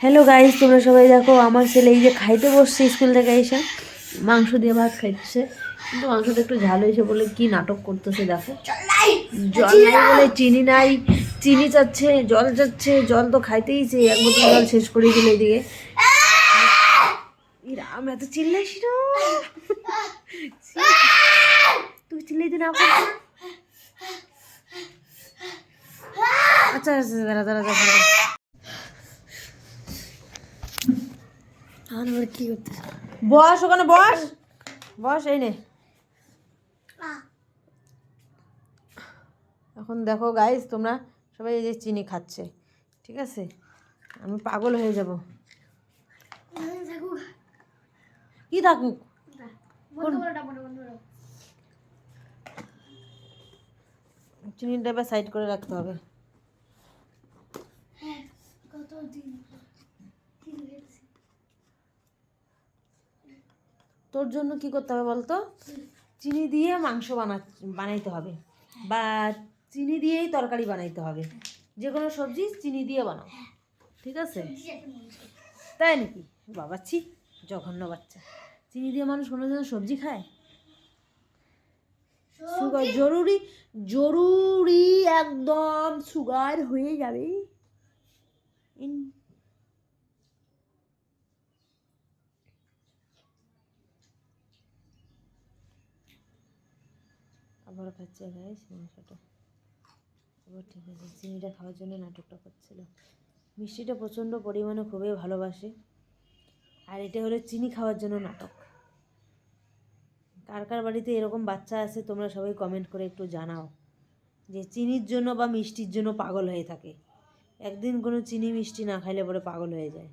Hello guys, তোমরা সবাই দেখো আমার ছেলে এই যে খাইতে বসছে স্কুল থেকে এসে মাংস দিয়ে ভাত খাইছে, কিন্তু মাংসটা একটু ঝাল হয়েছে বলে কি নাটক করতেছে দেখো। জল নাই বলে চিনি নাই, চিনি চাচ্ছে, জল চাচ্ছে, জল তো খাইতেইছে, এক বোতল জল শেষ করে দিল এদিকে। রাম এত চিল্লাইস না, তুই চিল্লাইতে না পারছ। আচ্ছা আচ্ছা দাঁড়া দাঁড়া দাঁড়া, কি করতেছ? বস ওখানে, বস বস, এই নে। এখন দেখো গাইস, তোমরা সবাই এই যে চিনি খাচ্ছে, ঠিক আছে? আমি পাগল হয়ে যাব। কি থাকুক, চিনিটা এবার সাইড করে রাখতে হবে। তোর জন্য কি করতে হবে বলতো? চিনি দিয়ে মাংস বানাইতে হবে, বা চিনি দিয়েই তরকারি বানাইতে হবে। যে কোনো সবজি চিনি দিয়ে বানাও, ঠিক আছে? তাই নাকি? বাবা ছি, জঘন্য বাচ্চা। চিনি দিয়ে মানুষ কোনো দিন সবজি খায়? সুগার জরুরি, জরুরি, একদম সুগার হয়ে যাবে। আবার খাচ্ছে গাইস মাংসটা। আবার ঠিক আছে, চিনিটা খাওয়ার জন্য নাটকটা করছিল। মিষ্টিটা প্রচণ্ড পরিমাণে খুবই ভালোবাসে, আর এটা হলো চিনি খাওয়ার জন্য নাটক। কার কার বাড়িতে এরকম বাচ্চা আছে তোমরা সবাই কমেন্ট করে একটু জানাও, যে চিনির জন্য বা মিষ্টির জন্য পাগল হয়ে থাকে। একদিন কোনো চিনি মিষ্টি না খাইলে পরে পাগল হয়ে যায়।